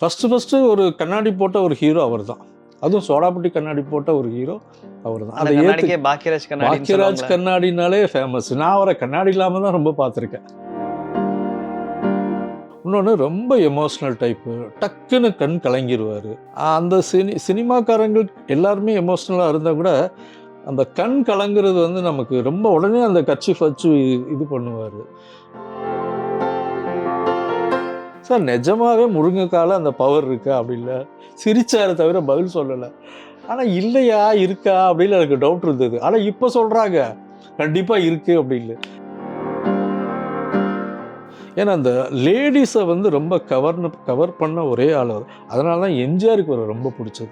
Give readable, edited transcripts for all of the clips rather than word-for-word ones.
First ஒரு கண்ணாடி போட்ட ஒரு ஹீரோ அவர் தான். அதுவும் சோடாபுட்டி கண்ணாடி போட்ட ஒரு ஹீரோ அவர் தான். அந்த அதை கண்ணாடிக்கே பாக்கியராஜ் கண்ணாடின்னு பாக்கியராஜ் சொல்லுவாங்களே. கண்ணாடினாலே ஃபேமஸ். நான் அவரை கண்ணாடி இல்லாமல் தான் ரொம்ப பார்த்துருக்கேன். இன்னொன்று ரொம்ப எமோஷ்னல் டைப்பு, டக்குன்னு கண் கலங்கிடுவார். அந்த சினிமாக்காரங்கள் எல்லாருமே எமோஷ்னலாக இருந்தால் கூட அந்த கண் கலங்குறது வந்து நமக்கு ரொம்ப உடனே அந்த கர்ச்சீஃப் வச்சு இது பண்ணுவார். சார் நிஜமாவே முருங்கைக்கால அந்த பவர் இருக்கா அப்படி இல்லை, சிரிச்சாரு தவிர பதில் சொல்லலை. ஆனால் இல்லையா இருக்கா அப்படின்னு எனக்கு டவுட் இருந்தது. ஆனால் இப்போ சொல்கிறாங்க கண்டிப்பாக இருக்குது அப்படின்னு. ஏன்னா அந்த லேடிஸை வந்து ரொம்ப கவர் பண்ண ஒரே ஆள் அவர். அதனால தான் எம்ஜிஆருக்கு ஒரு ரொம்ப பிடிச்சது.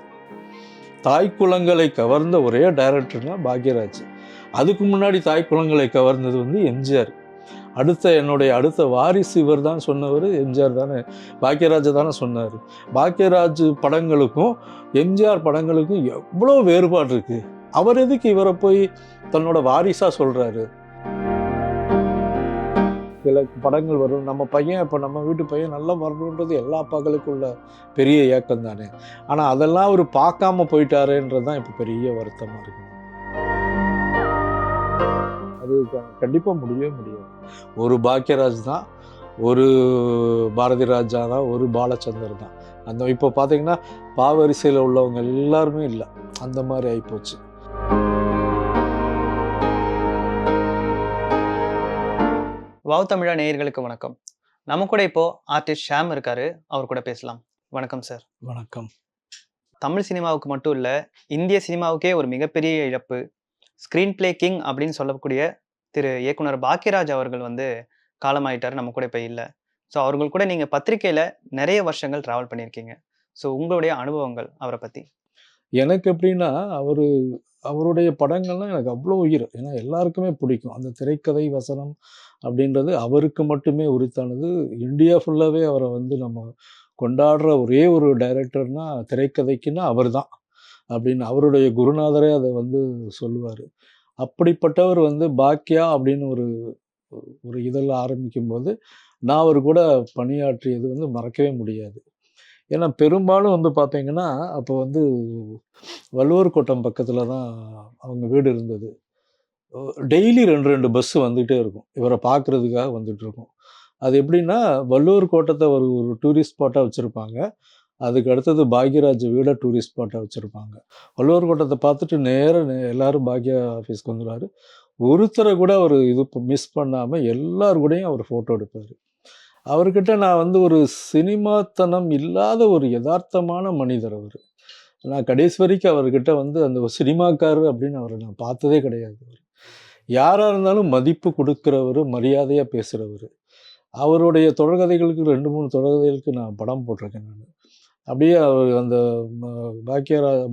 தாய் குலங்களை கவர்ந்த ஒரே டைரக்டர்னா பாக்யராஜ். அதுக்கு முன்னாடி தாய் குலங்களை கவர்ந்தது வந்து எம்ஜிஆர். என்னுடைய அடுத்த வாரிசு இவர் தான் சொன்னவர் எம்ஜிஆர் தானே, பாக்யராஜை தானே சொன்னார். பாக்யராஜ் படங்களுக்கும் எம்ஜிஆர் படங்களுக்கும் எவ்வளோ வேறுபாடு இருக்குது. அவர் எதுக்கு இவரை போய் தன்னோட வாரிசாக சொல்கிறாரு? சில படங்கள் வரும், நம்ம பையன் இப்போ நம்ம வீட்டு பையன் நல்லா வரணுன்றது எல்லா பகலுக்குள்ள பெரிய ஏக்கம் தானே. ஆனால் அதெல்லாம் அவர் பார்க்காம போயிட்டாருன்றது தான் இப்போ பெரிய வருத்தமாக இருக்குது. அது கண்டிப்பாக முடியவே முடியாது. ஒரு பாக்யராஜ் தான், ஒரு பாரதி ராஜா தான், ஒரு பாலச்சந்தர் தான். அந்த இப்போ பார்த்தீங்கன்னா பாவரிசையில் உள்ளவங்க எல்லாருமே இல்லை, அந்த மாதிரி ஆகிப்போச்சு. வாவ் தமிழா நேயர்களுக்கு வணக்கம். நம்ம கூட இப்போ ஆர்டிஸ்ட் ஷாம் இருக்காரு, அவர் கூட பேசலாம். வணக்கம் சார். வணக்கம். தமிழ் சினிமாவுக்கு மட்டும் இல்லை, இந்திய சினிமாவுக்கே ஒரு மிகப்பெரிய இழப்பு. ஸ்க்ரீன் பிளே கிங் அப்படின்னு சொல்லக்கூடிய திரு இயக்குனர் பாக்யராஜ் அவர்கள் வந்து காலமாயிட்டார், நம்ம கூட இப்போ இல்லை. ஸோ அவர்கள் கூட நீங்கள் பத்திரிகையில் நிறைய வருஷங்கள் ட்ராவல் பண்ணியிருக்கீங்க. ஸோ உங்களுடைய அனுபவங்கள் அவரை பற்றி. எனக்கு எப்படின்னா அவருடைய படங்கள்லாம் எனக்கு அவ்வளோ உயிர். ஏன்னா எல்லாருக்குமே பிடிக்கும். அந்த திரைக்கதை வசனம் அப்படின்றது அவருக்கு மட்டுமே உரித்தானது. இந்தியா ஃபுல்லாகவே அவரை வந்து நம்ம கொண்டாடுற ஒரே ஒரு டைரக்டர்னா திரைக்கதைக்குன்னா அவர் தான் அப்படின்னு அவருடைய குருநாதரே அதை வந்து சொல்லுவார். அப்படிப்பட்டவர் வந்து பாக்யா அப்படின்னு ஒரு ஒரு இதெல்லாம் ஆரம்பிக்கும்போது நான் அவர் கூட பணியாற்றியது வந்து மறக்கவே முடியாது. ஏன்னா பெரும்பாலும் வந்து பார்த்தீங்கன்னா அப்போ வந்து வள்ளுவர் கோட்டம் பக்கத்தில் தான் அவங்க வீடு இருந்தது. டெய்லி 2 பஸ்ஸு வந்துகிட்டே இருக்கும், இவரை பார்க்குறதுக்காக வந்துட்டு இருக்கும். அது எப்படின்னா வள்ளுவர் கோட்டத்தை ஒரு டூரிஸ்ட் ஸ்பாட்டாக வச்சுருப்பாங்க. அதுக்கு அடுத்தது பாக்யராஜ் வீடை டூரிஸ்ட் ஸ்பாட்டாக வச்சுருப்பாங்க. வள்ளுவர் கோட்டத்தை பார்த்துட்டு நேராக எல்லோரும் பாக்யா ஆஃபீஸ்க்கு வந்துடுவார். ஒருத்தரை கூட அவர் இது மிஸ் பண்ணாமல் எல்லார் கூடயும் அவர் ஃபோட்டோ எடுப்பார். அவர்கிட்ட நான் வந்து ஒரு சினிமாத்தனம் இல்லாத ஒரு யதார்த்தமான மனிதர் அவர். நான் கடைசி வரைக்கும் அவர்கிட்ட வந்து அந்த ஒரு சினிமாக்காரர் அப்படின்னு அவரை நான் பார்த்ததே கிடையாது. அவர் யாராக இருந்தாலும் மதிப்பு கொடுக்குறவர், மரியாதையாக பேசுகிறவர். அவருடைய தொடர்கதைகளுக்கு 2-3 தொடர்கதைகளுக்கு நான் படம் போட்டிருக்கேன் நான். அப்படியே அவர் அந்த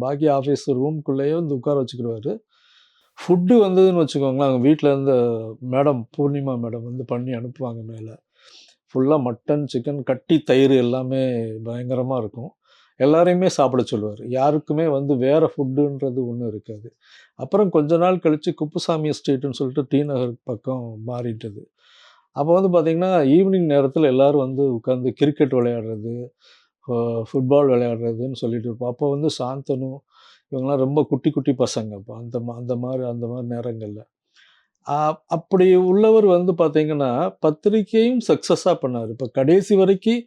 பாக்யா ஆஃபீஸ் ரூம்குள்ளேயே வந்து உட்கார வச்சுக்கிடுவார். ஃபுட்டு வந்ததுன்னு வச்சுக்கோங்களேன், அவங்க வீட்டில் இருந்து மேடம் பூர்ணிமா மேடம் வந்து பண்ணி அனுப்புவாங்க. மேலே ஃபுல்லாக மட்டன், சிக்கன், கட்டி தயிர் எல்லாமே பயங்கரமாக இருக்கும். எல்லாரையுமே சாப்பிட சொல்லுவார். யாருக்குமே வந்து வேறு ஃபுட்டுன்றது ஒன்றும் இருக்காது. அப்புறம் கொஞ்ச நாள் கழித்து குப்புசாமி ஸ்ட்ரீட்டுன்னு சொல்லிட்டு டி நகர் பக்கம் மாறிட்டது. அப்போ வந்து பார்த்திங்கன்னா ஈவினிங் நேரத்தில் எல்லோரும் வந்து உட்காந்து கிரிக்கெட் விளையாடுறது, ஃபுட்பால் விளையாடுறதுன்னு சொல்லிட்டு இருப்போம். அப்போ வந்து சாந்தனு இவங்கெல்லாம் ரொம்ப குட்டி குட்டி பசங்க. அப்போ அந்த மாதிரி நேரங்களில் அப்படி உள்ளவர் வந்து பார்த்திங்கன்னா பத்திரிக்கையும் சக்ஸஸாக பண்ணார். இப்போ கடைசி வரைக்கும்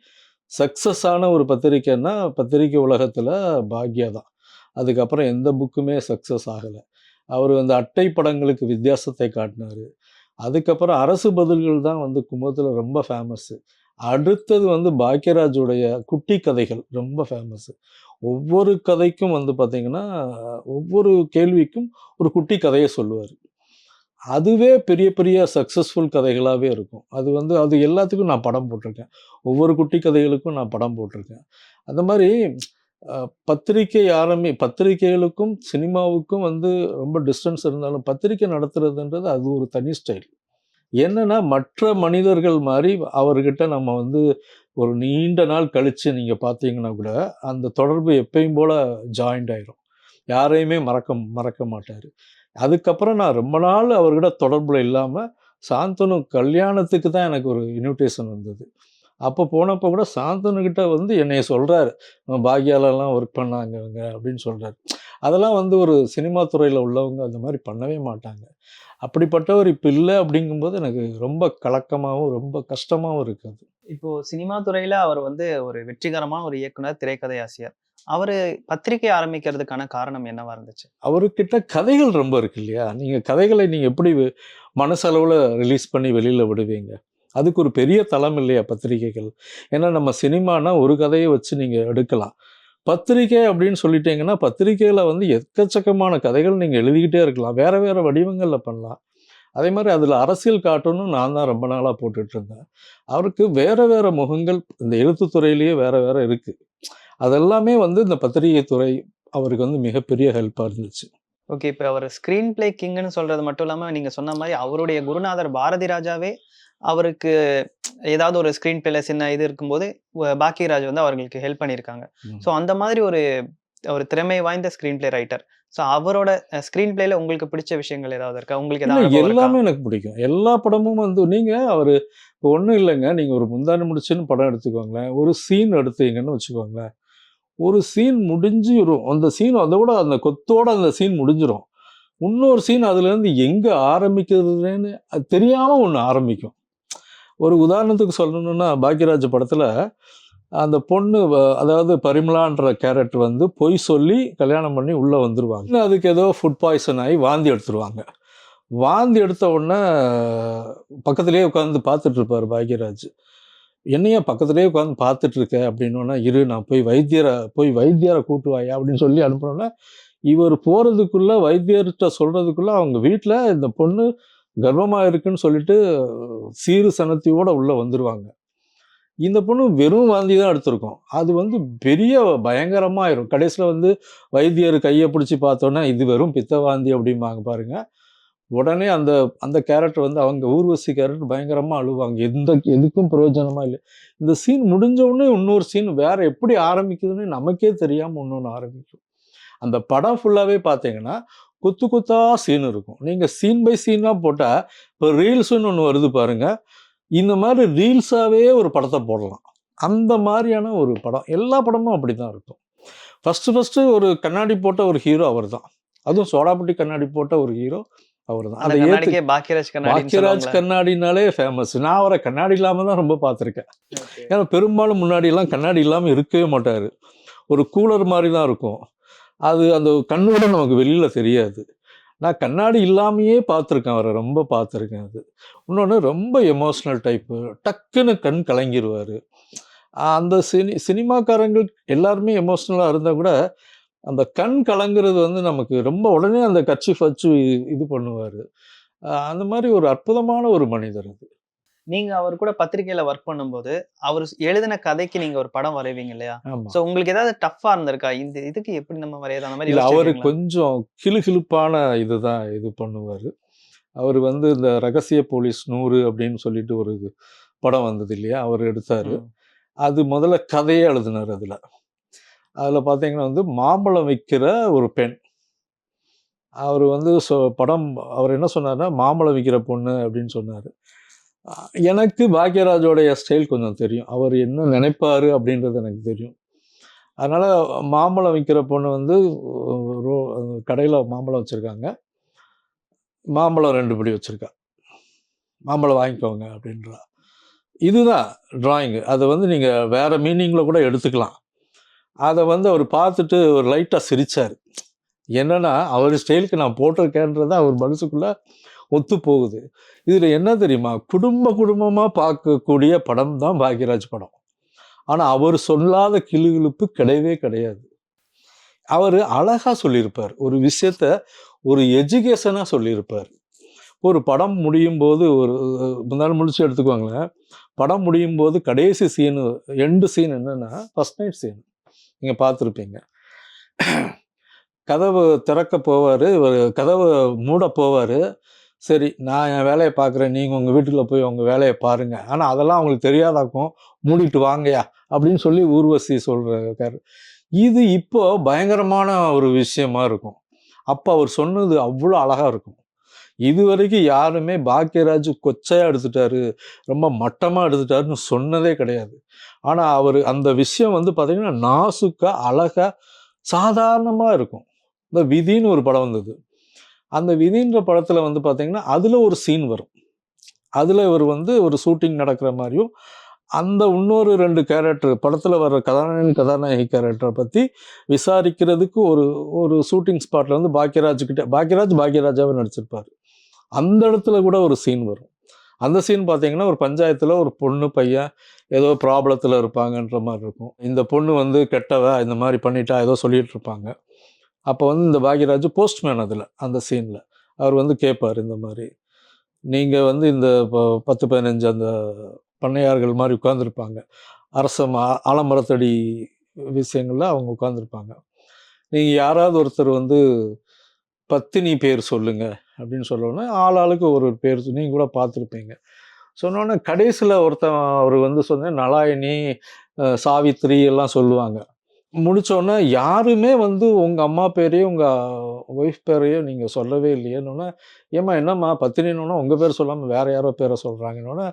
சக்ஸஸ் ஆன ஒரு பத்திரிக்கைன்னா பத்திரிக்கை உலகத்தில் பாக்யா தான். அதுக்கப்புறம் எந்த புக்குமே சக்ஸஸ் ஆகலை. அவர் வந்து அட்டை படங்களுக்கு வித்தியாசத்தை காட்டினார். அதுக்கப்புறம் அரசு பதில்கள் தான் வந்து குமுதத்தில் ரொம்ப ஃபேமஸ்ஸு. அடுத்தது வந்து பாக்யராஜுடைய குட்டி கதைகள் ரொம்ப ஃபேமஸ்ஸு. ஒவ்வொரு கதைக்கும் வந்து பார்த்திங்கன்னா ஒவ்வொரு கேள்விக்கும் ஒரு குட்டி கதையை சொல்லுவார். அதுவே பெரிய பெரிய சக்ஸஸ்ஃபுல் கதைகளாகவே இருக்கும். அது எல்லாத்துக்கும் நான் படம் போட்டிருக்கேன். ஒவ்வொரு குட்டி கதைகளுக்கும் நான் படம் போட்டிருக்கேன். அந்த மாதிரி பத்திரிகைகளுக்கும் சினிமாவுக்கும் வந்து ரொம்ப டிஸ்டன்ஸ் இருந்தாலும் பத்திரிக்கை நடத்துறதுன்றது அது ஒரு தனி ஸ்டைல். என்னென்னா மற்ற மனிதர்கள் மாதிரி அவர்கிட்ட நம்ம வந்து ஒரு நீண்ட நாள் கழித்து நீங்கள் பார்த்தீங்கன்னா கூட அந்த தொடர்பு எப்பயும் போல் ஜாயிண்ட் ஆகிடும். யாரையுமே மறக்க மாட்டார். அதுக்கப்புறம் நான் ரொம்ப நாள் அவர்கிட்ட தொடர்பில் இல்லாமல் சாந்தனு கல்யாணத்துக்கு தான் எனக்கு ஒரு இன்விடேஷன் வந்தது. அப்போ போனப்போ கூட சாந்தனுக்கிட்ட வந்து என்னைய சொல்கிறாரு, பாக்யாலலாம் ஒர்க் பண்ணாங்க இவங்க அப்படின்னு சொல்கிறாரு. அதெல்லாம் வந்து ஒரு சினிமா துறையில் உள்ளவங்க அந்த மாதிரி பண்ணவே மாட்டாங்க. அப்படிப்பட்டவர் இப்போ இல்லை அப்படிங்கும்போது எனக்கு ரொம்ப கலக்கமாகவும் ரொம்ப கஷ்டமாகவும் இருக்குது. இப்போ சினிமா துறையில அவர் வந்து ஒரு வெற்றிகரமான ஒரு இயக்குனர், திரைக்கதை ஆசிரியர். அவரு பத்திரிகை ஆரம்பிக்கிறதுக்கான காரணம் என்னவா இருந்துச்சு? அவர்கிட்ட கதைகள் ரொம்ப இருக்கு இல்லையா? கதைகளை நீங்கள் எப்படி மனசளவில் ரிலீஸ் பண்ணி வெளியில் விடுவீங்க? அதுக்கு ஒரு பெரிய தளம் இல்லையா பத்திரிகைகள்? ஏன்னா நம்ம சினிமானா ஒரு கதையை வச்சு நீங்கள் எடுக்கலாம். பத்திரிக்கை அப்படின்னு சொல்லிட்டீங்கன்னா, பத்திரிக்கையில வந்து எக்கச்சக்கமான கதைகள் நீங்கள் எழுதிக்கிட்டே இருக்கலாம். வேற வேற வடிவங்கள்ல பண்ணலாம். அதே மாதிரி அதில் அரசியல் காட்டணும்னு நான் தான் ரொம்ப நாளாக போட்டுட்டு இருந்தேன். அவருக்கு வேற வேற முகங்கள் இந்த எழுத்துத் துறையிலேயே வேற வேற இருக்கு. அதெல்லாமே வந்து இந்த பத்திரிகை துறை அவருக்கு வந்து மிகப்பெரிய ஹெல்ப்பா இருந்துச்சு. ஓகே. இப்ப அவரு ஸ்கிரீன் பிளே கிங்ன்னு சொல்றது மட்டும் இல்லாம, நீங்க சொன்ன மாரி அவருடைய குருநாதர் பாரதி ராஜாவே அவருக்கு ஏதாவது ஒரு ஸ்கிரீன் பிளேல சின்ன இது இருக்கும்போது, பாக்கியராஜ் வந்து அவர்களுக்கு ஹெல்ப் பண்ணியிருக்காங்க. ம். ஸோ அந்த மாதிரி ஒரு ஒரு திறமை வாய்ந்த ஸ்கிரீன் பிளே ரைட்டர். ஸோ அவரோட ஸ்கிரீன் பிளேல உங்களுக்கு பிடிச்ச விஷயங்கள் ஏதாவது இருக்கா? உங்களுக்கு இல்ல ஏதாவது அனுபவம் இருக்கா? எல்லாமே எனக்கு பிடிக்கும். எல்லா படமும் வந்து அவரு இப்போ ஒண்ணும் இல்லங்க. நீங்க ஒரு முந்தானை முடிச்சுன்னு படம் எடுத்துக்கோங்களேன். ஒரு சீன் எடுத்தீங்கன்னு வச்சுக்கோங்களேன். ஒரு சீன் முடிஞ்சிரும். அந்த சீன் அதோட அந்த கொத்தோட அந்த சீன் முடிஞ்சிரும். இன்னொரு சீன் அதுலேருந்து எங்க ஆரம்பிக்கிறதுன்னு அது தெரியாம ஒண்ணு ஆரம்பிக்கும். ஒரு உதாரணத்துக்கு சொல்லணும்னா, பாக்யராஜ் படத்துல அந்த பொண்ணு அதாவது பரிமளான்ற கேரக்டர் வந்து பொய் சொல்லி கல்யாணம் பண்ணி உள்ள வந்துருவாங்க. அதுக்கு ஏதோ ஃபுட் பாய்சன் ஆகி வாந்தி எடுத்துருவாங்க. வாந்தி எடுத்த உடனே பக்கத்திலேயே உட்காந்து பார்த்துட்டு இருப்பாரு பாக்யராஜ். என்னையா பக்கத்திலேயே உட்காந்து பார்த்துட்டு இருக்க அப்படின்னோன்னா, இரு நான் போய் வைத்தியரை கூட்டு வாயா அப்படின்னு சொல்லி அனுப்புனோன்னே, இவர் போறதுக்குள்ள வைத்தியர்கிட்ட சொல்றதுக்குள்ள அவங்க வீட்ல இந்த பொண்ணு கர்ப்பமா இருக்குன்னு சொல்லிட்டு சீறு சனத்தியோட உள்ள வந்துருவாங்க. இந்த பொண்ணு வெறும் வாந்தி தான் எடுத்திருக்கும். அது வந்து பெரிய பயங்கரமா ஆயிரும். கடைசியில வந்து வைத்தியர் கைய பிடிச்சு பார்த்தோன்னே, இது வெறும் பித்த வாந்தி அப்படிம்பாங்க பாருங்க. உடனே அந்த அந்த கேரக்டர் வந்து அவங்க ஊர்வசி கேரக்டர் பயங்கரமா அழுவாங்க. எதுக்கும் பிரயோஜனமா இல்ல. இந்த சீன் முடிஞ்ச உடனே இன்னொரு சீன் வேற எப்படி ஆரம்பிக்குதுன்னு நமக்கே தெரியாம இன்னொன்னு ஆரம்பிக்கும். அந்த படம் ஃபுல்லாவே பார்த்தீங்கன்னா, கொத்து கொத்தா சீன் இருக்கும். நீங்க சீன் பை சீனா போட்டா, இப்போ ரீல்ஸ்ன்னு ஒண்ணு வருது பாருங்க. இந்த மாதிரி ரீல்ஸாவே ஒரு படத்த போடலாம். அந்த மாரியான ஒரு படம். எல்லா படமும் அப்படித்தான் இருக்கும். ஃபர்ஸ்ட்டு ஒரு கண்ணாடி போட்ட ஒரு ஹீரோ அவர்தான். அதுவும் சோடாபுட்டி கண்ணாடி போட்ட ஒரு ஹீரோ அவர்தான். அந்த அத கண்ணாடிக்கே பாக்கியராஜ் கண்ணாடின்னு பாக்யராஜ் சொல்லுவாங்கல்ல. கண்ணாடினாலே ஃபேமஸ். நான் அவர கண்ணாடி இல்லாம தான் ரொம்ப பார்த்துருக்கேன். ஓகே. ஏன்னா பெரும்பாலும் முன்னாடிலாம் கண்ணாடி இல்லாம இருக்கவே மாட்டாரு. ஒரு கூலர் மாரி தான் இருக்கும். அது அந்த கண்ணோட நமக்கு வெளியில தெரியாது. நான் கண்ணாடி இல்லாமயே பார்த்துருக்கேன் அவர. ரொம்ப பார்த்துருக்கேன் அது. இன்னொன்னு ரொம்ப எமோஷனல் டைப்பு. டக்குன்னு கண் கலங்கிருவாரு. அந்த சினிமாக்காரங்க எல்லாருமே எமோஷனலா இருந்தா கூட, அந்த கண் கலங்குறது வந்து நமக்கு ரொம்ப உடனே அந்த கர்ச்சீஃப் வச்சு இது பண்ணுவாரு. அந்த மாரி ஒரு அற்புதமான ஒரு மனிதர் அது. நீங்க அவர் கூட பத்திரிக்கையில ஒர்க் பண்ணும்போது, அவரு எழுதின கதைக்கு நீங்க ஒரு படம் வரைவீங்க இல்லையா? ஆமா. சோ உங்களுக்கு ஏதாவது டஃப்பா இருந்திருக்கா? இந்த இதுக்கு எப்படி நம்ம வரையறது? அந்த மாரி இல்ல அவரு யோசிச்சிருக்கீங்களா? கொஞ்சம் கிளுகிளுப்பான இதுதான் இது பண்ணுவாரு. அவரு வந்து இந்த ரகசிய போலீஸ் 100 அப்படின்னு சொல்லிட்டு ஒரு படம் வந்தது இல்லையா? அவரு எடுத்தாரு. ம். அது முதல்ல கதையே எழுதினாரு அதுல. அதுல பார்த்தீங்கன்னா வந்து மாம்பழம் விக்கிற ஒரு பெண். அவரு வந்து படம் அவர் என்ன சொன்னாருன்னா, "மாம்பழம் விக்கிற பொண்ணு" அப்படின்னு சொன்னாரு. அ எனக்கு பாக்யராஜோடைய ஸ்டைல் கொஞ்சம் தெரியும். அவர் என்ன நினைப்பாரு அப்படின்றது எனக்கு தெரியும். அதனால மாம்பழம் விக்கிற பொண்ணு வந்து ரோ கடையில மாம்பழம் வச்சிருக்காங்க. மாம்பழம் 2 படி வச்சிருக்கா. "மாம்பழம் வாங்கிக்கோங்க" அப்படின்றா. இதுதான் டிராயிங். அத வந்து நீங்க வேற மீனிங்ல கூட எடுத்துக்கலாம். அத வந்து அவரு பார்த்துட்டு ஒரு லைட்டா சிரிச்சாரு. என்னன்னா, அவரு ஸ்டைலுக்கு நான் போட்டிருக்கேன்றது அவர் மனசுக்குள்ள ஒத்து போகுது. இதுல என்ன தெரியுமா? குடும்பமா பார்க்கக்கூடிய படம் தான் பாக்யராஜ் படம். ஆனா, அவரு சொல்லாத கிளுகிளுப்பு கிடையவே கிடையாது. அவரு அழகா சொல்லியிருப்பார். ஒரு விஷயத்த ஒரு எஜுகேஷனா சொல்லியிருப்பார். ஒரு படம் முடியும்போது ஒரு முந்தானை முடிச்சு எடுத்துக்கோங்களேன். படம் முடியும்போது கடைசி சீனு எண்ட் சீன் என்னன்னா, ஃபர்ஸ்ட் நைட் சீன். நீங்க பார்த்துருப்பீங்க. கதவு திறக்க போவாரு. இவரு கதவ மூட போவாரு. சரி, நான் என் வேலைய பார்க்குறேன். நீங்க உங்க வீட்டுக்குள்ள போய் உங்க வேலைய பாருங்க. ஆனா, அதெல்லாம் அவங்களுக்கு தெரியாதாக்கும். "மூடிட்டு வாங்கயா" அப்படின்னு சொல்லி ஊர்வசி சொல்றாரு. இது இப்போ பயங்கரமான ஒரு விஷயமா இருக்கும். அப்ப அவர் சொன்னது அவ்ளோ அழகா இருக்கும். இதுவரைக்கும் யாருமே பாக்யராஜ் கொச்சையாக எடுத்துட்டாரு, ரொம்ப மட்டமாக எடுத்துட்டாருன்னு சொன்னதே கிடையாது. ஆனால் அவர் அந்த விஷயம் வந்து பார்த்தீங்கன்னா நாசுக்கா அழகாக சாதாரணமாக இருக்கும். இந்த விதின்னு ஒரு படம் வந்தது. அந்த விதின்ற படத்தில் வந்து பார்த்தீங்கன்னா அதில் ஒரு சீன் வரும். அதில் இவர் வந்து ஒரு ஷூட்டிங் நடக்கிற மாதிரியும் அந்த இன்னொரு 2 கேரக்டர் படத்தில் வர்ற கதாநாயகன் கதாநாயகி கேரக்டரை பற்றி விசாரிக்கிறதுக்கு ஒரு ஒரு ஷூட்டிங் ஸ்பாட்டில் வந்து பாக்யராஜாவே நடிச்சிருப்பார். அந்த இடத்துல கூட ஒரு சீன் வரும். அந்த சீன் பார்த்தீங்கன்னா ஒரு பஞ்சாயத்தில் ஒரு பொண்ணு பையன் ஏதோ ப்ராப்ளத்தில் இருப்பாங்கன்ற மாதிரி இருக்கும். இந்த பொண்ணு வந்து கெட்டவ இந்த மாதிரி பண்ணிட்டா ஏதோ சொல்லிட்டு இருப்பாங்க. அப்போ வந்து இந்த பாக்யராஜ் போஸ்ட்மேன் அதில் அந்த சீனில் அவர் வந்து கேட்பார், இந்த மாதிரி நீங்கள் வந்து இந்த 10-15 அந்த பண்ணையார்கள் மாதிரி உட்காந்துருப்பாங்க, ஆலமரத்தடி விஷயங்களில் அவங்க உட்காந்துருப்பாங்க. நீங்கள் யாராவது ஒருத்தர் வந்து பத்தினி பேர் சொல்லுங்க அப்படின்னு சொல்லணும்னா ஆளாளுக்கு ஒரு பேர் நீங்கள் கூட பார்த்துருப்பீங்க. சொன்னோன்னே கடைசியில் ஒருத்தன் அவர் வந்து சொன்னேன் நலாயினி, சாவித்திரி எல்லாம் சொல்லுவாங்க. முடித்தோடனே யாருமே வந்து உங்கள் அம்மா பேரையும் உங்கள் ஒய்ஃப் பேரையும் நீங்கள் சொல்லவே இல்லையேன்னொன்னே, ஏம்மா என்னம்மா பத்தினின்னொன்னே உங்கள் பேர் சொல்லாமல் வேறு யாரோ பேரை சொல்கிறாங்கன்னொன்னே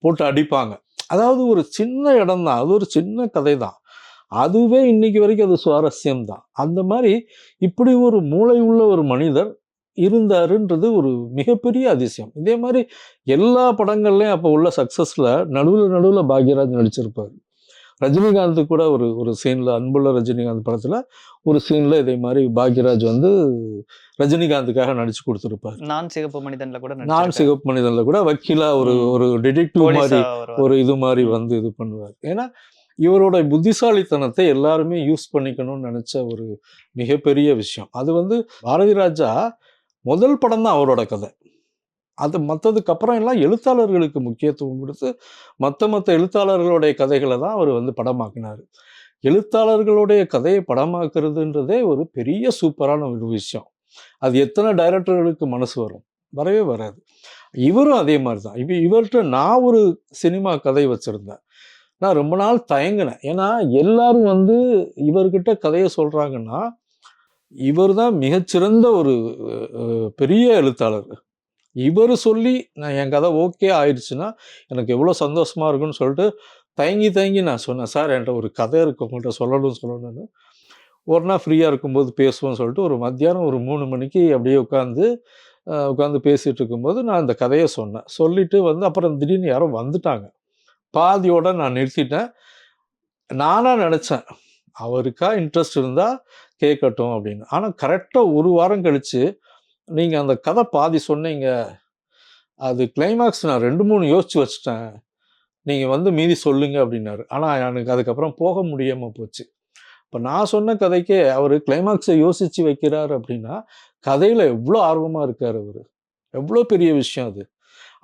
போட்டு அடிப்பாங்க. அதாவது ஒரு சின்ன இடம் தான், அது ஒரு சின்ன கதை தான். அதுவே இன்னைக்கு வரைக்கும் அது சுவாரஸ்யம் தான். அந்த மாதிரி இப்படி ஒரு மூளை உள்ள ஒரு மனிதர் இருந்தாருன்றது ஒரு மிகப்பெரிய அதிசயம். இதே மாதிரி எல்லா படங்கள்லையும் அப்போ உள்ள சக்ஸஸில் நடுவில் பாக்யராஜ் நடிச்சிருப்பார். ரஜினிகாந்த் கூட ஒரு ஒரு சீனில் அன்புள்ள ரஜினிகாந்த் படத்தில் ஒரு சீனில் இதே மாதிரி பாக்யராஜ் வந்து ரஜினிகாந்துக்காக நடிச்சு கொடுத்துருப்பார். நான் சிகப்பு மனிதன்ல கூட நான் நடிச்சிருக்காரு. சிகப்பு மனிதனில் கூட வக்கீலா ஒரு ம். ஒரு டிடெக்டிவ் போலீஸா மாதிரி வருவாரு. ஒரு இது மாதிரி ம். வந்து இது பண்ணுவார். ஏன்னா இவரோட புத்திசாலித்தனத்தை எல்லாருமே யூஸ் பண்ணிக்கணும்னு நினச்ச ஒரு மிகப்பெரிய விஷயம். அது வந்து பாரதி ராஜா முதல் படம் தான் அவரோட கதை. அது மற்றதுக்கு அப்புறம் எல்லாம் எழுத்தாளர்களுக்கு முக்கியத்துவம் கொடுத்து மற்ற எழுத்தாளர்களுடைய கதைகளை தான் அவர் வந்து படமாக்கினார். எழுத்தாளர்களுடைய கதையை படமாக்குறதுன்றதே ஒரு பெரிய சூப்பரான ஒரு விஷயம். அது எத்தனை டைரக்டர்களுக்கு மனசு வரும்? வரவே வராது. இவரும் அதே மாதிரி தான். இப்போ இவர்கிட்ட நான் ஒரு சினிமா கதை வச்சுருந்தேன். நான் ரொம்ப நாள் தயங்கினேன். ஏன்னா எல்லாரும் வந்து இவர்கிட்ட கதையை சொல்கிறாங்கன்னா இவர் தான் மிகச்சிறந்த ஒரு பெரிய எழுத்தாளர். இவர் சொல்லி நான் என் கதை ஓகே ஆயிடுச்சுன்னா எனக்கு எவ்வளோ சந்தோஷமாக இருக்குன்னு சொல்லிட்டு தயங்கி நான் சொன்னேன், சார் என்கிட்ட ஒரு கதை இருக்குது உங்கள்கிட்ட சொல்லணும்னு. ஒரு நாள் ஃப்ரீயாக இருக்கும்போது பேசுவோம்னு சொல்லிட்டு ஒரு மத்தியானம் ஒரு 3 மணிக்கு அப்படியே உட்காந்து பேசிகிட்டு இருக்கும்போது நான் இந்த கதையை சொன்னேன். சொல்லிவிட்டு வந்து அப்புறம் திடீர்னு யாரோ வந்துட்டாங்க. பாதியோட நான் நிறுத்திட்டேன். நானாக நினச்சேன் அவருக்கா இன்ட்ரெஸ்ட் இருந்தால் கேட்கட்டும் அப்படின்னு. ஆனால் கரெக்டாக 1 வாரம் கழித்து நீங்கள் அந்த கதை பாதி சொன்னீங்க, அது கிளைமாக்ஸ் நான் 2, 3 யோசிச்சு வச்சுட்டேன், நீங்கள் வந்து மீதி சொல்லுங்க அப்படின்னாரு. ஆனால் எனக்கு அதுக்கப்புறம் போக முடியாமல் போச்சு. இப்போ நான் சொன்ன கதைக்கே அவர் கிளைமாக்ஸை யோசித்து வைக்கிறார் அப்படின்னா கதையில் எவ்வளோ ஆர்வமாக இருக்கார் அவர், எவ்வளோ பெரிய விஷயம் அது.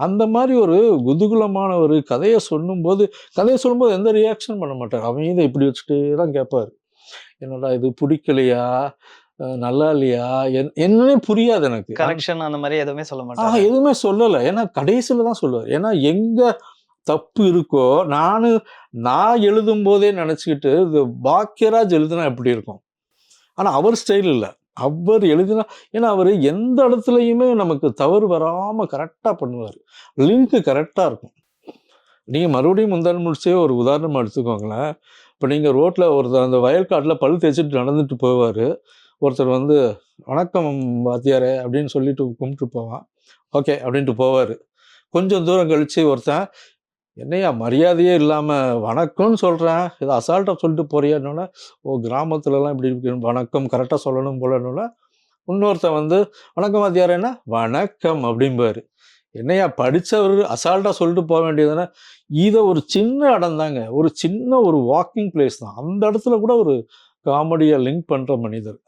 அந்த மாதிரி ஒரு குதூகலமான ஒரு கதையை சொல்லும்போது எந்த ரியாக்ஷன் பண்ண மாட்டார். அவங்க இப்படி வச்சுட்டே தான் கேட்பார், என்னடா இது பிடிக்கலையா, நல்லா இல்லையா, என்னன்னே புரியாது எனக்கு. கரெக்ஷன் அந்த மாதிரி எதுவுமே சொல்ல மாட்டாங்க. எதுவுமே சொல்லலை. ஏன்னா கடைசியில் தான் சொல்லுவார். ஏன்னா எங்கே தப்பு இருக்கோ நான் எழுதும் போதே நினச்சிக்கிட்டு இது பாக்யராஜ் எழுதுனா எப்படி இருக்கும், ஆனால் அவர் ஸ்டைல் இல்லை. அவர் எழுதினா ஏன்னா அவர் எந்த இடத்துலையுமே நமக்கு தவறு வராமல் கரெக்டாக பண்ணுவார். லிங்க்கு கரெக்டாக இருக்கும். நீங்கள் மறுபடியும் முந்தான முடிச்சே ஒரு உதாரணமாக எடுத்துக்கோங்களேன். இப்போ நீங்கள் ரோட்டில் ஒருத்தர் அந்த வயல்காட்டில் பல் தேய்ச்சிட்டு நடந்துட்டு போவார். ஒருத்தர் வந்து வணக்கம் வாத்தியாரே அப்படின்னு சொல்லிட்டு கும்பிட்டு போவான். ஓகே அப்படின்ட்டு போவார். கொஞ்சம் தூரம் கழித்து ஒருத்தன் என்னையா மரியாதையே இல்லாமல் வணக்கம்னு சொல்கிறேன், இதை அசால்ட்டாக சொல்லிட்டு போறியான்னொன்னே, ஓ கிராமத்துலலாம் இப்படி இருக்கு, வணக்கம் கரெக்டாக சொல்லணும் போலன்னொன்னே இன்னொருத்தன் வந்து வணக்கம் வாத்தியாரேன்னா வணக்கம் அப்படிம்பாரு. என்னையா படித்தவர் அசால்ட்டாக சொல்லிட்டு போக வேண்டியதுன்னா, இதை ஒரு சின்ன இடம் தாங்க, ஒரு சின்ன ஒரு வாக்கிங் பிளேஸ் தான். அந்த இடத்துல கூட ஒரு காமெடியை லிங்க் பண்ணுற மனிதர்.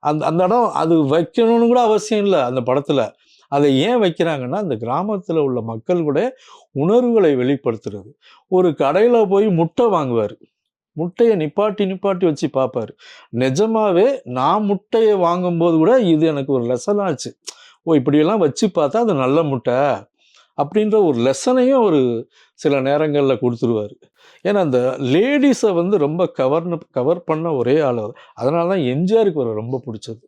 அந்த இடம் அது வைக்கணும்னு கூட அவசியம் இல்லை அந்த படத்தில். அதை ஏன் வைக்கிறாங்கன்னா அந்த கிராமத்தில் உள்ள மக்களுடைய உணர்வுகளை வெளிப்படுத்துறது. ஒரு கடையில் போய் முட்டை வாங்குவார், முட்டையை நிப்பாட்டி வச்சு பார்ப்பார். நிஜமாவே நான் முட்டையை வாங்கும்போது கூட இது எனக்கு ஒரு லெசன் ஆச்சு. ஓ இப்படியெல்லாம் வச்சு பார்த்தா அது நல்ல முட்டை அப்படின்ற ஒரு லெசனையும் ஒரு சில நேரங்களில் கொடுத்துருவார். ஏன்னா அந்த லேடிஸை வந்து ரொம்ப கவர் பண்ண ஒரே ஆள். அதனால தான் எம்ஜிஆருக்கு ஒரு ரொம்ப பிடிச்சது.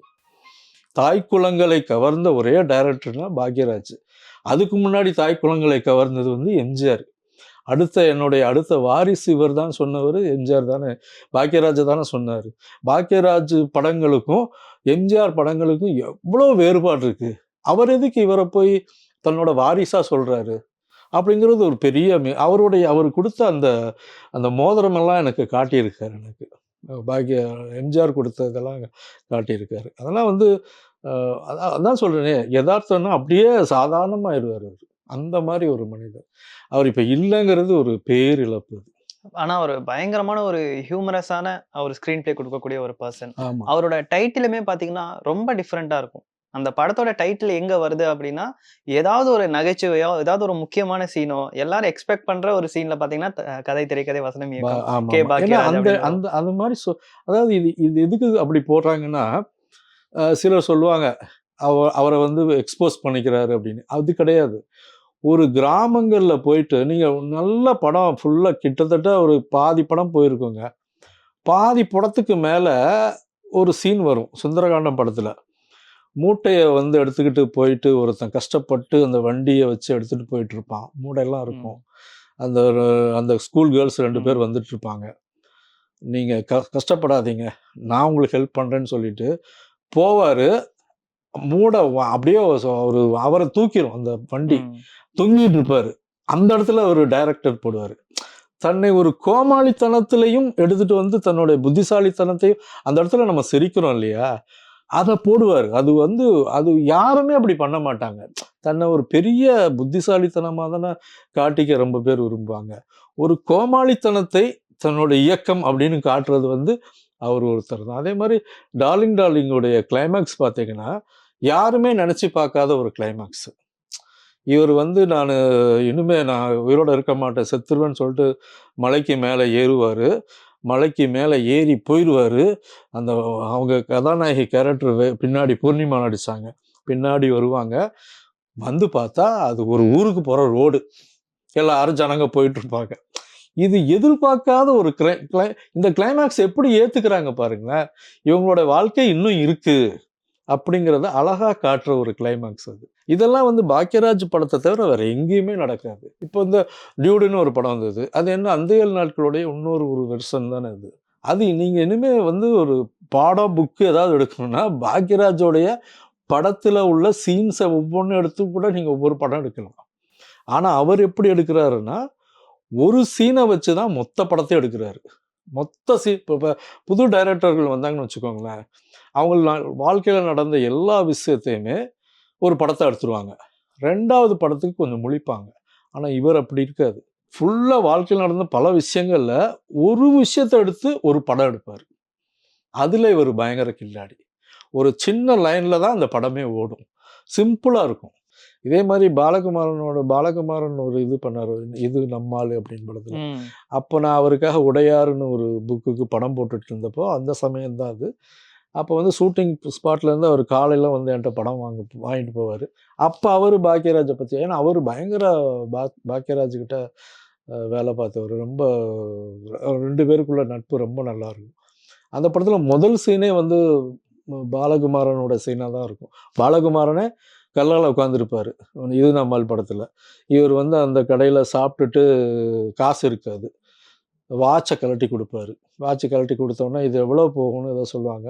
தாய் குலங்களை கவர்ந்த ஒரே டைரக்டர்னா பாக்யராஜ். அதுக்கு முன்னாடி தாய் குலங்களை கவர்ந்தது வந்து எம்ஜிஆர். அடுத்த வாரிசு இவர் தான் சொன்னவர் எம்ஜிஆர் தானே, பாக்யராஜை தானே சொன்னார். பாக்யராஜ் படங்களுக்கும் எம்ஜிஆர் படங்களுக்கும் எவ்வளோ வேறுபாடு இருக்கு. அவர் எதுக்கு இவரை போய் தன்னோட வாரிசா சொல்றாரு அப்படிங்கிறது ஒரு பெரிய அவர் கொடுத்த அந்த அந்த மோதிரமெல்லாம் எனக்கு காட்டியிருக்காரு. எனக்கு எம்ஜிஆர் கொடுத்ததெல்லாம் காட்டியிருக்காரு. அதெல்லாம் வந்து அதான் சொல்றேனே, யதார்த்தம்னா அப்படியே சாதாரணமாயிருவார் அவர். அந்த மாதிரி ஒரு மனிதர். அவர் இப்ப இல்லைங்கிறது ஒரு பேரிழப்பு. ஆனா ஒரு பயங்கரமான ஒரு ஹியூமரஸான ஒரு ஸ்கிரீன் பிளே கொடுக்கக்கூடிய ஒரு பர்சன். ஆமா. அவரோட டைட்டிலுமே பாத்தீங்கன்னா ரொம்ப டிஃப்ரெண்டா இருக்கும். அந்த படத்தோட டைட்டில் எங்க வருது அப்படின்னா, ஏதாவது ஒரு நகைச்சுவையோ, ஏதாவது ஒரு முக்கியமான சீனோ, எல்லாரும் எக்ஸ்பெக்ட் பண்ற ஒரு சீன்ல பாத்தீங்கன்னா, கதை, திரைக்கதை, வசனம், இயக்கம் ஆமா. கே. ஏன்னா பாக்யராஜ் அந்த அப்படின்னு வரும். அந்த அந்த மாதிரி அதாவது இது எதுக்கு அப்படி போடுறாங்கன்னா, சிலர் சொல்லுவாங்க, அவரை வந்து எக்ஸ்போஸ் பண்ணிக்கிறாரு அப்படின்னு. அது கிடையாது. ஒரு கிராமங்கள்ல போயிட்டு நீங்க நல்ல படம் ஃபுல்லா கிட்டத்தட்ட ஒரு பாதி படம் போயிருக்குங்க. பாதி படத்துக்கு மேல ஒரு சீன் வரும் சுந்தரகாண்டம் படத்துல. மூட்டைய வந்து எடுத்துக்கிட்டு போயிட்டு ஒருத்தன் கஷ்டப்பட்டு அந்த வண்டியை வச்சு எடுத்துட்டு போயிட்டு இருப்பான். மூடையெல்லாம் இருக்கும். அந்த அந்த ஸ்கூல் கேர்ள்ஸ் 2 பேர் வந்துட்டு இருப்பாங்க. நீங்க கஷ்டப்படாதீங்க, நான் உங்களுக்கு ஹெல்ப் பண்றேன்னு சொல்லிட்டு போவாரு. மூடை அப்படியே அவரை தூக்கிரும் அந்த வண்டி. தொங்கிட்டு இருப்பாரு. அந்த இடத்துல ஒரு டைரக்டர் போடுவாரு. தன்னை ஒரு கோமாளித்தனத்திலையும் எடுத்துட்டு வந்து தன்னுடைய புத்திசாலித்தனத்தையும் அந்த இடத்துல நம்ம சிரிக்கிறோம் இல்லையா, அதை போடுவார். அது யாருமே அப்படி பண்ண மாட்டாங்க. தன்னை ஒரு பெரிய புத்திசாலித்தனமாக தானே காட்டிக்க ரொம்ப பேர் விரும்புவாங்க. ஒரு கோமாளித்தனத்தை தன்னோட இயக்கம் அப்படின்னு காட்டுறது வந்து அவர் ஒருத்தர் தான். அதே மாதிரி டார்லிங்கோடைய கிளைமேக்ஸ் பார்த்தீங்கன்னா, யாருமே நினச்சி பார்க்காத ஒரு கிளைமேக்ஸ். இவர் வந்து நான் உயிரோட இருக்க மாட்டேன், செத்துருவேன்னு சொல்லிட்டு மலைக்கு மேலே ஏறுவார். மலைக்கு மேலே ஏறி போயிடுவார். அவங்க கதாநாயகி கேரக்டர் பின்னாடி பூர்ணிமா நடித்தாங்க. பின்னாடி வருவாங்க. வந்து பார்த்தா அது ஒரு ஊருக்கு போகிற ரோடு. எல்லாரும் ஜனங்க போயிட்டு இருப்பாங்க. இது எதிர்பார்க்காத ஒரு இந்த கிளைமேக்ஸ் எப்படி ஏற்றுக்கிறாங்க பாருங்களேன். இவங்களோட வாழ்க்கை இன்னும் இருக்கு அப்படிங்கிறத அழகா காட்டுற ஒரு கிளைமேக்ஸ் அது. இதெல்லாம் வந்து பாக்யராஜ் படத்தை தவிர வேற எங்கேயுமே நடக்காது. இப்போ இந்த டியூடுன்னு ஒரு படம் வந்தது. அது என்ன அந்த 7 நாட்களுடைய இன்னொரு வெர்ஷன் தானே அது. அது நீங்க இனிமே வந்து ஒரு பாடம் புக்கு ஏதாவது எடுக்கணும்னா பாக்யராஜோடைய படத்துல உள்ள சீன்ஸை ஒவ்வொன்றும் எடுத்து கூட நீங்க ஒவ்வொரு படம் எடுக்கலாம். ஆனா அவர் எப்படி எடுக்கிறாருன்னா, ஒரு சீனை வச்சு தான் மொத்த படத்தை எடுக்கிறாரு. மொத்த இப்போ புது டைரக்டர்கள் வந்தாங்கன்னு வச்சுக்கோங்களேன், அவங்க வாழ்க்கையில் நடந்த எல்லா விஷயத்தையுமே ஒரு படத்தை எடுத்துருவாங்க. 2வது படத்துக்கு கொஞ்சம் முழிப்பாங்க. ஆனால் இவர் அப்படி இருக்காது. ஃபுல்லாக வாழ்க்கையில் நடந்த பல விஷயங்கள்ல ஒரு விஷயத்தை எடுத்து ஒரு படம் எடுப்பார். அதில் இவர் பயங்கர கில்லாடி. ஒரு சின்ன லைனில் தான் அந்த படமே ஓடும். சிம்பிளாக இருக்கும். இதே மாதிரி பாலகுமாரன் ஒரு இது பண்ணார், இது நம்மால் அப்படின்னு படத்தில். அப்போ நான் அவருக்காக உடையாருன்னு ஒரு புக்குக்கு படம் போட்டுட்டு இருந்தப்போ அந்த சமயம் தான் அது. அப்போ வந்து ஷூட்டிங் ஸ்பாட்லேருந்து அவர் காலையில் வந்து என்கிட்ட படம் வாங்கிட்டு போவார். அப்போ அவர் பாக்யராஜை பற்றி, ஏன்னா அவர் பயங்கர பாக்யராஜ்கிட்ட வேலை பார்த்தவர். ரொம்ப 2 பேருக்குள்ள நட்பு ரொம்ப நல்லாயிருக்கும். அந்த படத்தில் முதல் சீனே வந்து பாலகுமாரனோட சீனாக தான் இருக்கும். பாலகுமாரனே கல்லால் உட்காந்துருப்பார் இது நம்மால் படத்தில். இவர் வந்து அந்த கடையில் சாப்பிட்டுட்டு காசு இருக்காது, வாட்சை கழட்டி கொடுப்பாரு. வாட்சை கழட்டி கொடுத்தோன்னே இது எவ்வளோ போகும்னு ஏதோ சொல்லுவாங்க.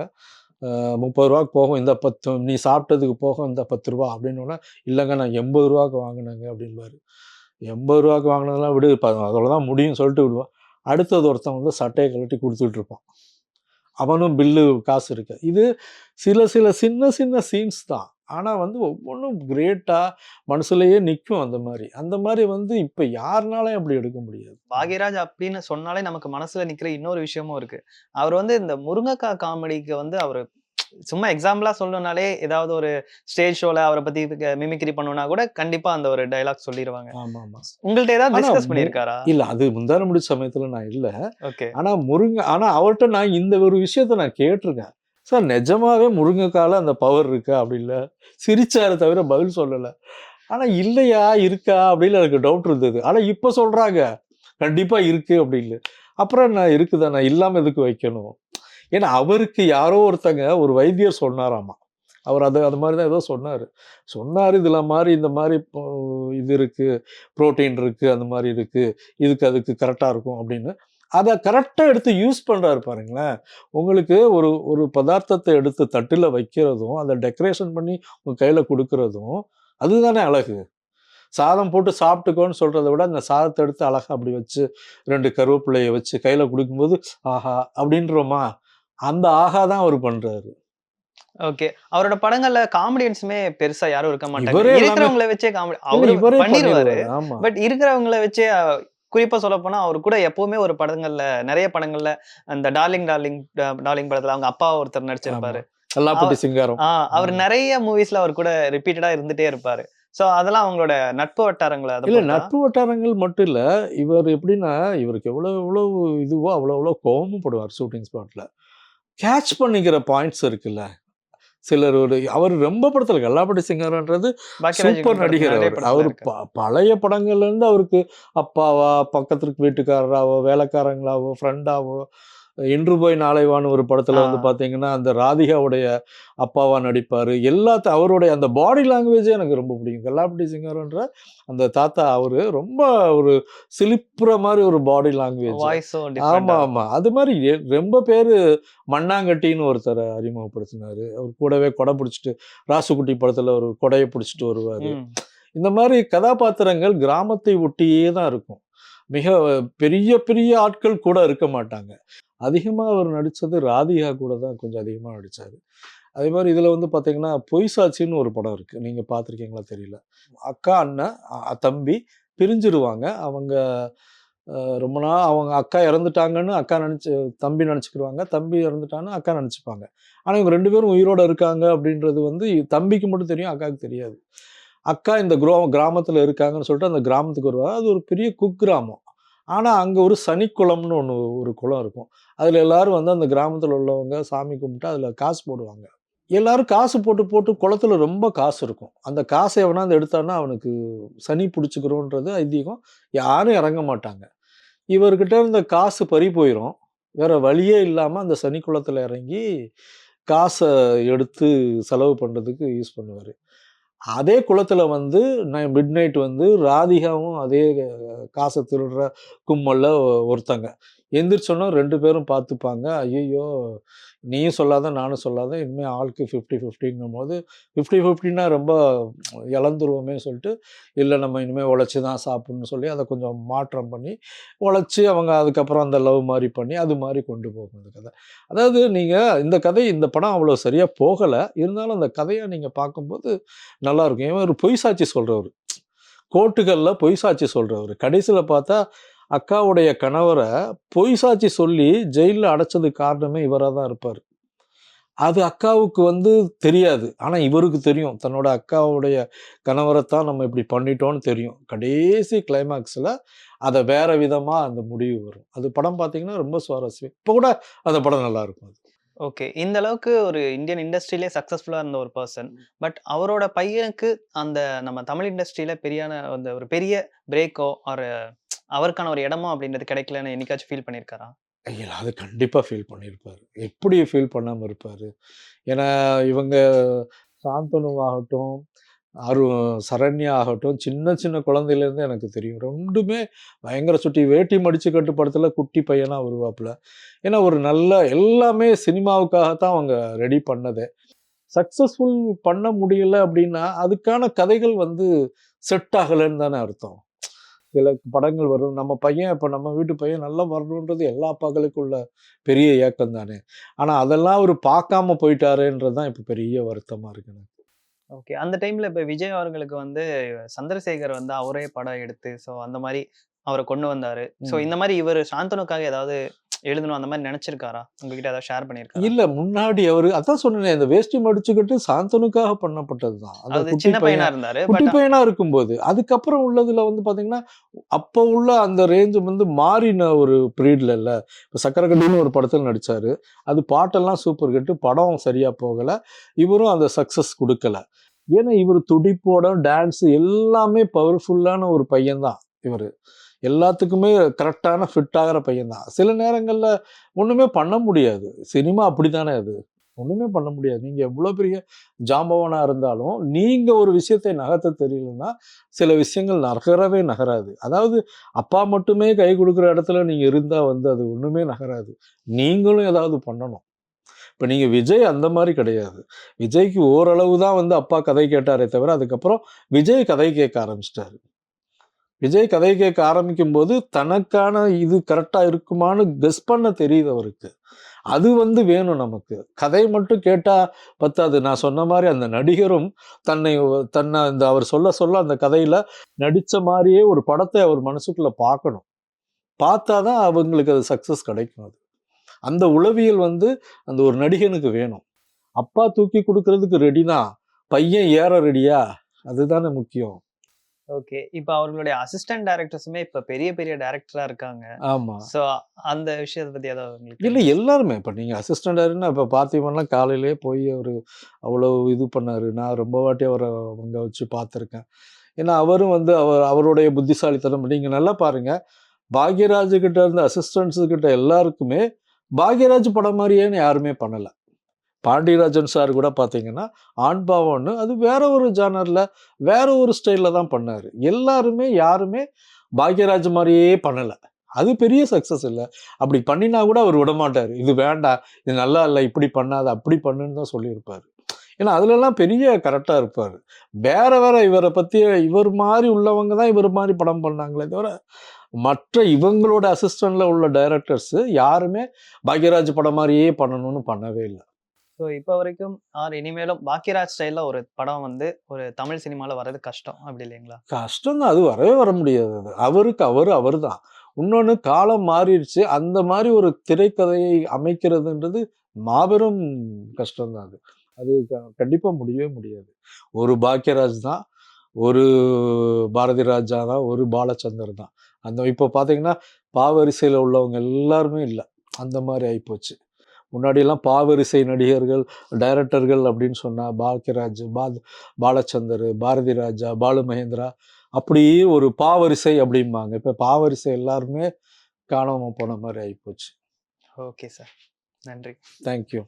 30 ரூபாய்க்கு போகும், இந்த 10 நீ சாப்பிட்டதுக்கு போகும் இந்த 10 ரூபா அப்படின்னோன்னா, இல்லைங்க நான் 80 ரூபாய்க்கு வாங்கினேங்க அப்படின்பாரு. 80 ரூபாய்க்கு வாங்கினதெல்லாம் விடு, அதோட தான் முடியும்னு சொல்லிட்டு விடுவான். அடுத்தது ஒருத்தன் வந்து சட்டையை கழட்டி கொடுத்துட்டு இருப்பான். அவனும் பில்லு காசு இருக்கு. இது சில சின்ன சீன்ஸ் தான். ஆனால் வந்து ஒவ்வொன்றும் கிரேட்டாக மனசுலேயே நிற்கும். அந்த மாதிரி வந்து இப்போ யாருனாலையும் அப்படி எடுக்க முடியாது. பாக்யராஜ் அப்படின்னு சொன்னாலே நமக்கு மனசுல நிற்கிற இன்னொரு விஷயமும் இருக்கு. அவர் வந்து இந்த முருங்கக்காய் காமெடிக்கு வந்து அவர் சும்மா எக்ஸாம்பிளா சொல்லணும்னாலே ஏதாவது ஒரு ஸ்டேஜ் ஷோல அவரை பத்தி மிமிக்ரி பண்ணணும்னா கூட கண்டிப்பா அந்த ஒரு டைலாக் சொல்லிடுவாங்க. ஆமா ஆமா. உங்கள்ட்ட ஏதாவது டிஸ்கஸ் பண்ணியிருக்காரா? இல்ல, அது முந்தான முடிச்ச சமயத்துல நான் இல்ல. ஓகே. ஆனா அவர்கிட்ட நான் இந்த ஒரு விஷயத்த நான் கேட்டிருக்கேன். சார் நிஜமாவே முருங்கைக்கால அந்த பவர் இருக்கா அப்படி இல்லை, சிரிச்சாரு தவிர பதில் சொல்லலை. ஆனா இல்லையா இருக்கா அப்படின்னு எனக்கு டவுட் இருந்தது. ஆனா இப்ப சொல்றாங்க கண்டிப்பா இருக்கு அப்படின்னு. அப்புறம் நான் இருக்குதானே, இல்லாம எதுக்கு வைக்கணும்? ஏன்னா அவருக்கு யாரோ ஒருத்தங்க ஒரு வைத்தியர் சொன்னாராமா, அவர் அது மாதிரி தான் ஏதோ சொன்னார் இதில் மாதிரி இந்த மாதிரி இப்போ இது இருக்குது, ப்ரோட்டீன் இருக்குது, அந்த மாதிரி இருக்குது, அதுக்கு கரெக்டாக இருக்கும் அப்படின்னு. அதை கரெக்டாக எடுத்து யூஸ் பண்ணுறாரு பாருங்களேன். உங்களுக்கு ஒரு ஒரு பதார்த்தத்தை எடுத்து தட்டில் வைக்கிறதும், அதை டெக்கரேஷன் பண்ணி உங்கள் கையில் கொடுக்குறதும் அதுதானே அழகு. சாதம் போட்டு சாப்பிட்டுக்கோன்னு சொல்கிறத விட அந்த சாதத்தை எடுத்து அழகாக அப்படி வச்சு 2 கருவேப்பிலையை வச்சு கையில் கொடுக்கும்போது ஆஹா அப்படின்றோமா, அந்த ஆஹா தான் அவர் பண்ணுறாரு. ஓகே. அவரோட படங்கள்ல காமெடியன்ஸுமே பெருசா யாரும் இருக்க மாட்டாங்க. இவரே எல்லாமே இருக்கிறவங்கள வச்சே காமெடி இல்ல, அவரு இவரே பண்ணிருவாரு. பண்ணிடுவாரு. ஆமா. பட் இருக்கிறவங்கள வச்சே குறிப்பா சொல்லப்போனா, அவரு கூட எப்பவுமே ஒரு படங்கள்ல நெறைய படங்கள்ல அந்த டார்லிங் படத்துல அவங்க அப்பா ஒருத்தர் ஆமா. நடிச்சிருப்பாரு. கல்லாப்பட்டி சிங்காரம். அவரு நெறைய மூவிஸ்ல அவர் கூட ரிப்பீட்டடா இருந்துட்டே இருப்பாரு. சோ அதெல்லாம் அவங்களோட நட்பு வட்டாரங்கள அத இல்ல பொறுத்தா? நட்பு வட்டாரங்கள் மட்டும் இல்ல. இவர் எப்படின்னா, இவருக்கு எவ்வளவு இதுவோ அவ்வளோ கோவமும் படுவார் ஷூட்டிங் ஸ்பாட்ல. கேட்ச் பண்ணிக்கிற பாயிண்ட்ஸ் இருக்குல்ல. சிலர் அவர் ரொம்ப படத்துல கல்லாப்பட்டி சிங்காரன்றது பாக்கியராஜ் சூப்பர் நடிகர் நெறைய அவர். படத்துல அவரு இருக்காரு. பழைய படங்கள்ல இருந்து அவருக்கு அப்பாவா, பக்கத்து வீட்டுக்காரராவோ, வேலைக்காரங்களாவோ, ஃப்ரெண்டாவோ, இன்று போய் நாளை வான்னு ஒரு படத்துல வந்து ஆ. பார்த்தீங்கன்னா, அந்த ராதிகாவுடைய அப்பாவா நடிப்பாரு. அவருடைய அந்த பாடி லாங்குவேஜே எனக்கு ரொம்ப பிடிக்கும். கல்லாப்பட்டி சிங்காரன்ற அந்த தாத்தா அவரு ரொம்ப ஒரு சிலிப்புற மாரி ஒரு பாடி லாங்குவேஜ். வாய்ஸும் டிஃபரெண்டா ஆமா. இருக்கும். அது மாரி ரொம்ப பேரு மண்ணாங்கட்டின்னு ஒருத்தர அறிமுகப்படுத்தினாரு. அவர் கூடவே கொடை புடிச்சுட்டு ராசுகுட்டி படத்துல ஒரு கொடைய புடிச்சுட்டு வருவாரு. ம். இந்த மாரி கதாபாத்திரங்கள் கிராமத்தை ஒட்டியே தான் இருக்கும். மிக பெரிய பெரிய ஆட்கள் கூட இருக்க மாட்டாங்க. அதிகமா அவர் நடிச்சது ராதிகா கூட தான் கொஞ்சம் அதிகமா நடிச்சாரு. அதே மாரி இதுல வந்து பார்த்தீங்கன்னா, பொய் சாட்சின்னு ஒரு படம் இருக்கு. நீங்க பார்த்துருக்கீங்களா தெரியல. அக்கா, அண்ணன், தம்பி பிரிஞ்சிருவாங்க. அவங்க ரொம்ப நாள் அவங்க அக்கா இறந்துட்டாங்கன்னு தம்பி நெனச்சுக்கிருவாங்க. தம்பி இறந்துட்டான்னு அக்கா நெனச்சுப்பாங்க. ஆனா இவங்க 2 பேரும் உயிரோட இருக்காங்க அப்படின்றது வந்து தம்பிக்கு மட்டும் தெரியும். அக்காவுக்கு தெரியாது. அக்கா இந்த கிராமத்துல இருக்காங்கன்னு சொல்லிட்டு அந்த கிராமத்துக்கு வருவாங்க. அது ஒரு பெரிய குக்கிராமம். ஆனா அங்க ஒரு சனிக்குளம்னு ஒரு குளம் இருக்கும். அதுல எல்லாரும் வந்து அந்த கிராமத்துல உள்ளவங்க சாமி கும்பிட்டு அதுல காசு போடுவாங்க. எல்லாரும் காசு போட்டு போட்டு குளத்துல ரொம்ப காசு இருக்கும். அந்த காச எவனாவது எடுத்தான்னா அவனுக்கு சனி புடிச்சுக்கிரும்ன்றது ஐதீகம். யாரும் இறங்க மாட்டாங்க. இவர்கிட்ட இருந்த காசு பறி போயிரும். வேற வழியே இல்லாம அந்த சனி குளத்துல இறங்கி காச எடுத்து செலவு பண்றதுக்கு யூஸ் பண்ணுவாரு. அதே குளத்துல வந்து மிட் நைட் வந்து ராதிகாவும் அதே காச திருடுற கும்பல்ல ஒருத்தங்க. எந்திரிச்சோன 2 பேரும் பார்த்துப்பாங்க. ஐய்யய்யோ! நீயும் சொல்லாத, நானும் சொல்லாத. இனிமே ஆளுக்கு 50, 50ங்கும்போது 50, 50ன்னா ரொம்ப இழந்துருவோமேன்னு சொல்லிட்டு, இல்ல நம்ம இனிமே உழைச்சு தான் சாப்பிடணும்னு சொல்லி அத கொஞ்சம் மாற்றம் பண்ணி, உழைச்சு அவங்க அதுக்கப்புறம் அந்த லவ் மாரி பண்ணி, அது மாரி கொண்டு போகும் இந்த கதை. அதாவது நீங்க இந்த படம் அவ்வளோ சரியா போகல. இருந்தாலும் அந்த கதைய நீங்க பார்க்கும்போது நல்லாருக்கும். இவன் ஒரு பொய் சாட்சி சொல்றவரு. கோர்ட்டுகள்ல பொய் சாட்சி சொல்றவரு. கடைசில பார்த்தா, அக்காவுடைய கணவர பொய் சாட்சி சொல்லி ஜெயில்ல அடைச்சதுக்கு காரணமே இவரா தான் இருப்பாரு. அது அக்காவுக்கு வந்து தெரியாது. ஆனா இவருக்கு தெரியும். தன்னோட அக்காவுடைய கணவரத்தான் நம்ம இப்படி பண்ணிட்டோம்னு தெரியும். கடைசி கிளைமாக்ஸ்ல அத வேற விதமா அந்த முடிவு வரும். அது படம் பார்த்தீங்கன்னா ரொம்ப சுவாரஸ்யம். இப்ப கூட அந்த படம் நல்லாருக்கும் அது. ஓகே. இந்த அளவுக்கு ஒரு இந்தியன் இண்டஸ்ட்ரியிலே சக்சஸ்ஃபுல்லா இருந்த ஒரு பெர்சன். பட் அவரோட பையனுக்கு அந்த நம்ம தமிழ் இண்டஸ்ட்ரியில அந்த ஒரு பெரிய பிரேக்கோ அவருக்கான ஒரு இடமோ அப்படின்றது கிடைக்கலன்னு என்னைக்காச்சும் ஃபீல் பண்ணியிருக்காரா? ஐய! அது கண்டிப்பா ஃபீல் பண்ணியிருப்பாரு. எப்படி ஃபீல் பண்ணாம இருப்பாரு? ஏன்னா, இவங்க சாந்தனு ஆகட்டும், அரு சரண்யா ஆகட்டும், சின்ன சின்ன குழந்தையிலேருந்து எனக்கு தெரியும். 2மே பயங்கர சுட்டி. வேட்டி மடிச்சு கட்டு படத்துல குட்டி பையனா வருவாப்புல. ஏன்னா, ஒரு நல்ல எல்லாமே சினிமாவுக்காக தான் அவங்க ரெடி பண்ணதே. சக்சஸ்ஃபுல் பண்ண முடியல அப்படின்னா, அதுக்கான கதைகள் வந்து செட் ஆகலன்னு தானே அர்த்தம். சில படங்கள் வரும். நம்ம வீட்டு பையன் நல்லா வரணுன்றது எல்லா அப்பாக்களுக்கும் உள்ள பெரிய ஏக்கம் தானே. ஆனா அதெல்லாம் அவரு பார்க்காம போயிட்டாரேன்றது தான் இப்ப பெரிய வருத்தமா இருக்கு எனக்கு. ஓகே. அந்த டைம்ல இப்ப விஜய் அவர்களுக்கு சந்திரசேகர் அவரே படம் எடுத்து, அந்த மாரி அவர கொண்டு வந்தாரு. ம். இந்த மாரி இவரு சாந்தனுக்காக ஏதாவது எழுதணும் அந்த மாரி நெனச்சிருக்காரா? உங்ககிட்ட ஏதாவது ஷேர் பண்ணியிருக்காரா? இல்ல முன்னாடி அவரு அதான் சொன்னேனே, இந்த வேஷ்டி மடிச்சுக்கிட்டு சாந்தனுக்காக பண்ணப்பட்டது தான். அந்த அது சின்ன பையனா இருந்தாரு. குட்டி பட் பையனா இருக்கும்போது. அதுக்கப்புறம் உள்ளதுல வந்து பார்த்தீங்கன்னா, அப்ப உள்ள அந்த ரேஞ்ச் வந்து மாறின ஒரு பீரியட்ல இல்ல. இப்ப சக்கரக்கட்டின்னு ஒரு படத்துல நடிச்சாரு. அது பாட்டெல்லாம் சூப்பர் ஹிட். படம் சரியா போகல. இவரும் அந்த சக்சஸ் குடுக்கல. ஏன்னா இவரு துடிப்போட, டான்ஸ் எல்லாமே பவர்ஃபுல்லான ஒரு பையன் தான் இவரு. எல்லாத்துக்குமே கரெக்ட்டான ஃபிட் ஆகுற பையன் தான். சில நேரங்கள்ல ஒண்ணுமே பண்ண முடியாது. சினிமா அப்படித்தானே அது. ஒண்ணுமே பண்ண முடியாது. நீங்க எவ்வளோ பெரிய ஜாம்பவானா இருந்தாலும், நீங்க ஒரு விஷயத்தை நகர்த்த தெரியலன்னா, சில விஷயங்கள் நகரவே நகராது. அதாவது அப்பா மட்டுமே கை குடுக்குற இடத்துல நீங்க இருந்தா வந்து அது ஒண்ணுமே நகராது. நீங்களும் ஏதாவது பண்ணணும். இப்ப நீங்க விஜய் அந்த மாரி கிடையாது. விஜய்க்கு ஓரளவு தான் வந்து அப்பா கதை கேட்டாரே தவிர, அதுக்கப்புறம் விஜய் கதை கேட்க ஆரம்பிச்சுட்டாரு. விஜய் கதை கேட்க ஆரம்பிக்கும்போது, தனக்கான இது கரெக்ட்டா இருக்குமான்னு கெஸ் பண்ண தெரியுது அவருக்கு. அது வந்து வேணும் நமக்கு. கதை மட்டும் கேட்டா பத்தாது. நான் சொன்ன மாரி அந்த நடிகரும் தன்னை இந்த அவர் சொல்ல சொல்ல அந்த கதையில நடிச்ச மாரியே ஒரு படத்த அவர் மனசுக்குள்ள பார்க்கணும். பார்த்தா தான் அவங்களுக்கு அது சக்சஸ் கிடைக்கும் அது. அந்த உளவியல் வந்து அந்த ஒரு நடிகனுக்கு வேணும். அப்பா தூக்கி குடுக்குறதுக்கு ரெடி தான். பையன் ஏற ரெடியா? அதுதானே முக்கியம். ஓகே. இப்ப அவர்களுடைய அசிஸ்டன்ட் டைரக்டர்ஸுமே இப்ப பெரிய பெரிய டைரக்டரா இருக்காங்க. ஆமா. சோ அந்த விஷயத்த பத்தி ஏதாவது உங்களுக்கு இல்ல தெரியுமா? எல்லாருமே. இப்ப நீங்க அசிஸ்டன்ட் டைரக்டர்னா இப்ப பார்த்திபன்லாம் காலையிலேயே போய் அவரு அவ்வளோ இது பண்ணாரு. நான் ரொம்ப வாட்டி அவர அங்க வச்சு பார்த்துருக்கேன். ஏன்னா அவரும் வந்து அவருடைய புத்திசாலித்தனம் நீங்க நல்லா பாருங்க. பாக்யராஜ் கிட்ட இருந்த அசிஸ்டன்ட்ஸ் கிட்ட எல்லாருக்குமே பாக்யராஜ் படம் மாரியேன்னு யாருமே பண்ணல. பாண்டியராஜன் சார் கூட பார்த்தீங்கன்னா, ஆண் பாவம்ன்னு அது வேற ஒரு ஜானர்ல, வேற ஒரு ஸ்டைல்ல தான் பண்ணாரு. எல்லாருமே யாருமே பாக்யராஜ் மாரியே பண்ணல. அது பெரிய சக்சஸ் இல்ல. அப்படி பண்ணினா கூட அவர் விடமாட்டாரு. இது வேண்டாம், இது நல்லா இல்ல, இப்படி பண்ணாத, அப்படி பண்ணுன்னு தான் சொல்லியிருப்பாரு. ஏன்னா, அதுலலாம் பெரிய கரெக்ட்டா இருப்பாரு. வேற வேற இவர பத்தி இவர் மாரி உள்ளவங்க தான் இவர் மாரி படம் பண்ணாங்களே தவிர, மற்ற இவங்களோட அசிஸ்டன்ட்ல உள்ள டைரக்டர்ஸ் யாருமே பாக்யராஜ் படம் மாரியே பண்ணணும்னு பண்ணவே இல்ல. சோ இப்ப வரைக்கும் ஆர் இனிமேலும் பாக்கியராஜ் ஸ்டைல்ல ஒரு படம் வந்து ஒரு தமிழ் சினிமால வர்றது கஷ்டம். அப்படி இல்லைங்களா? கஷ்டம் தான். அது வரவே வர முடியாது அது. அவருக்கு அவரு தான். இன்னொன்னு காலம் மாறிருச்சு. அந்த மாரி ஒரு திரைக்கதையை அமைக்கிறதுன்றது மாபெரும் கஷ்டம் தான் அது. அது கண்டிப்பா முடியவே முடியாது. ஒரு பாக்யராஜ் தான், ஒரு பாரதி ராஜா தான், ஒரு பாலச்சந்தர் தான். அந்த இப்போ பார்த்தீங்கன்னா, பாவரிசையில உள்ளவங்க எல்லாருமே இல்ல. அந்த மாரி ஆயிப்போச்சு. முன்னாடியெல்லாம் பாவரிசை நடிகர்கள், டைரக்டர்கள் அப்படின்னு சொன்னா பாக்யராஜ், பாலச்சந்தர், பாரதி ராஜா, பாலு மகேந்திரா அப்படியே ஒரு பாவரிசை அப்படிம்பாங்க. இப்ப பாவரிசை எல்லாருமே காணாம போன மாரி ஆயிப்போச்சு. Okay sir. நன்றி. Thank you.